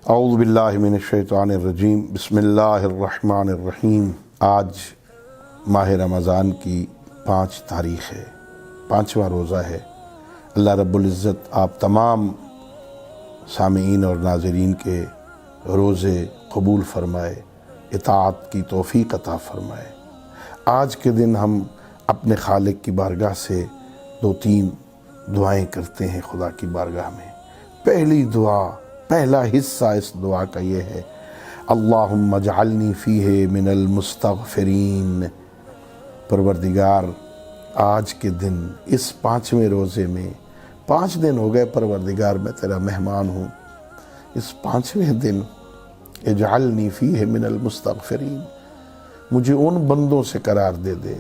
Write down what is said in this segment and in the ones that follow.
اعوذ باللہ من الشیطان الرجیم، بسم اللہ الرحمن الرحیم۔ آج ماہ رمضان کی 5 تاریخ ہے، 5واں روزہ ہے۔ اللہ رب العزت آپ تمام سامعین اور ناظرین کے روزے قبول فرمائے، اطاعت کی توفیق عطا فرمائے۔ آج کے دن ہم اپنے خالق کی بارگاہ سے 2-3 دعائیں کرتے ہیں خدا کی بارگاہ میں۔ پہلی دعا، پہلا حصہ اس دعا کا یہ ہے، اللہم اجعلنی فیہ من المستغفرین۔ پروردگار آج کے دن اس 5ویں روزے میں 5 دن ہو گئے پروردگار میں تیرا مہمان ہوں، اس 5ویں دن اجعلنی فیہ من المستغفرین، مجھے ان بندوں سے قرار دے دے،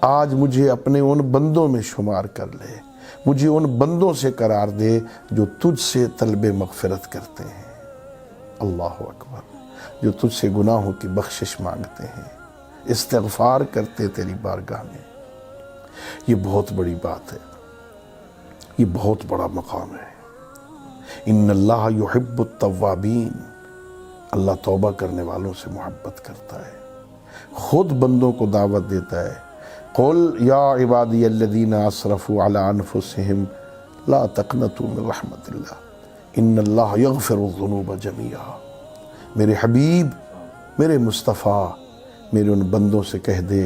آج مجھے اپنے ان بندوں میں شمار کر لے، مجھے ان بندوں سے قرار دے جو تجھ سے طلب مغفرت کرتے ہیں، اللہ اکبر، جو تجھ سے گناہوں کی بخشش مانگتے ہیں، استغفار کرتے تیری بارگاہ میں۔ یہ بہت بڑی بات ہے، یہ بہت بڑا مقام ہے۔ ان اللہ یحب التوابین، اللہ توبہ کرنے والوں سے محبت کرتا ہے، خود بندوں کو دعوت دیتا ہے، قل یا عبادی الذین اسرفوا علی انفسہم لا تقنطوا من رحمت اللہ ان اللہ یغفر الذنوب جميعا۔ میرے حبیب، میرے مصطفیٰ، میرے ان بندوں سے کہہ دے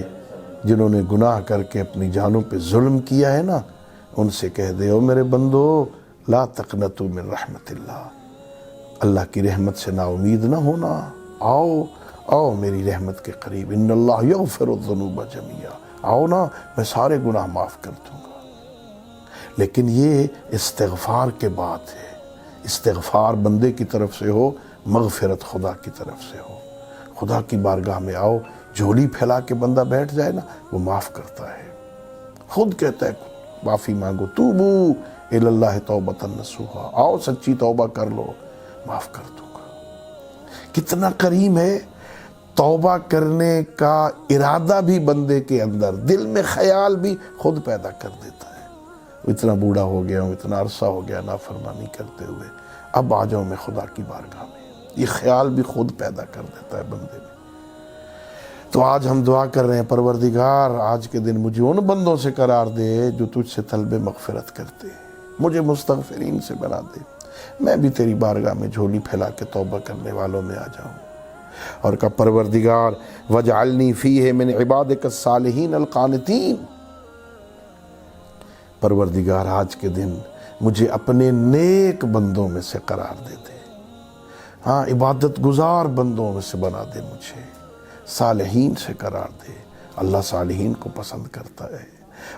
جنہوں نے گناہ کر کے اپنی جانوں پہ ظلم کیا ہے نا، ان سے کہہ دے، او میرے بندو لا تقنطوا من رحمت اللہ، اللہ کی رحمت سے نا امید نہ ہونا، آؤ میری رحمت کے قریب، ان اللہ یغفر الذنوب جميعا، آؤ نا میں سارے گناہ معاف کر دوں گا۔ لیکن یہ استغفار کے بعد ہے، استغفار بندے کی طرف سے ہو، مغفرت خدا کی طرف سے ہو۔ خدا کی بارگاہ میں آؤ، جھولی پھیلا کے بندہ بیٹھ جائے نا، وہ معاف کرتا ہے، خود کہتا ہے معافی مانگو، توبو الی اللہ توبۃ نصوحا، آؤ سچی توبہ کر لو، معاف کر دوں گا۔ کتنا کریم ہے، توبہ کرنے کا ارادہ بھی بندے کے اندر، دل میں خیال بھی خود پیدا کر دیتا ہے۔ اتنا بوڑھا ہو گیا ہوں، اتنا عرصہ ہو گیا نافرمانی کرتے ہوئے، اب آ جاؤں میں خدا کی بارگاہ میں، یہ خیال بھی خود پیدا کر دیتا ہے بندے میں۔ تو آج ہم دعا کر رہے ہیں، پروردگار آج کے دن مجھے ان بندوں سے قرار دے جو تجھ سے طلب مغفرت کرتے ہیں، مجھے مستغفرین سے بنا دے، میں بھی تیری بارگاہ میں جھولی پھیلا کے توبہ کرنے والوں میں آ جاؤں۔ اور کہا پروردگار وجعلنی فیہ من عبادک الصالحین القانتین، پروردگار آج کے دن مجھے اپنے نیک بندوں میں سے قرار دے دے، ہاں عبادت گزار بندوں میں سے بنا دے، مجھے صالحین سے قرار دے، اللہ صالحین کو پسند کرتا ہے۔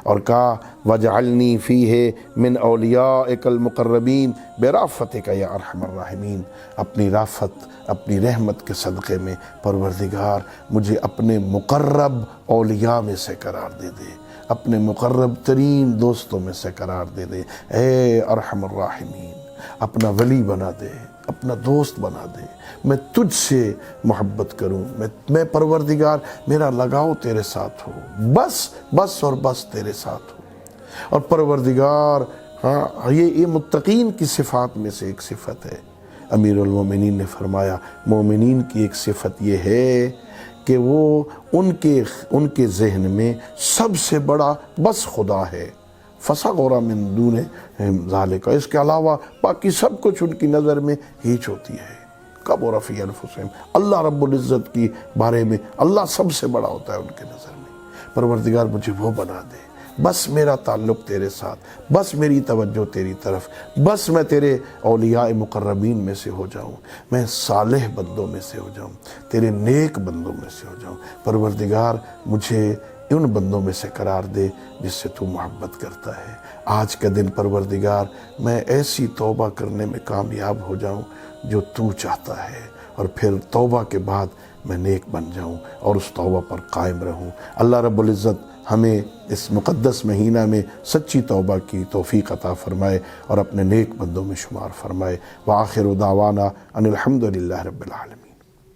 اور کہا وجعلنی فیہ من اولیائک المقربین برأفتک یا ارحم الراحمین، اپنی رافت، اپنی رحمت کے صدقے میں پروردگار مجھے اپنے مقرب اولیاء میں سے قرار دے دے، اپنے مقرب ترین دوستوں میں سے قرار دے دے، اے ارحم الراحمین، اپنا ولی بنا دے، اپنا دوست بنا دے، میں تجھ سے محبت کروں، میں پروردگار میرا لگاؤ تیرے ساتھ ہو، بس اور بس تیرے ساتھ ہو۔ اور پروردگار ہاں یہ متقین کی صفات میں سے ایک صفت ہے، امیر المومنین نے فرمایا مومنین کی ایک صفت یہ ہے کہ وہ ان کے ذہن میں سب سے بڑا بس خدا ہے، فَصَغُرَ مِن دُونِ ذَلِكَ، اس کے علاوہ باقی سب کچھ ان کی نظر میں ہیچ ہوتی ہے، کَبُرَ فِی أَنفُسِہِم، اللہ رب العزت کی بارے میں اللہ سب سے بڑا ہوتا ہے ان کے نظر میں۔ پروردگار مجھے وہ بنا دے، بس میرا تعلق تیرے ساتھ، بس میری توجہ تیری طرف، بس میں تیرے اولیاء مقربین میں سے ہو جاؤں، میں صالح بندوں میں سے ہو جاؤں، تیرے نیک بندوں میں سے ہو جاؤں۔ پروردگار مجھے ان بندوں میں سے قرار دے جس سے تو محبت کرتا ہے۔ آج کا دن پروردگار میں ایسی توبہ کرنے میں کامیاب ہو جاؤں جو تو چاہتا ہے، اور پھر توبہ کے بعد میں نیک بن جاؤں اور اس توبہ پر قائم رہوں۔ اللہ رب العزت ہمیں اس مقدس مہینہ میں سچی توبہ کی توفیق عطا فرمائے اور اپنے نیک بندوں میں شمار فرمائے۔ وآخر دعوانا ان الحمد للہ رب العالمین۔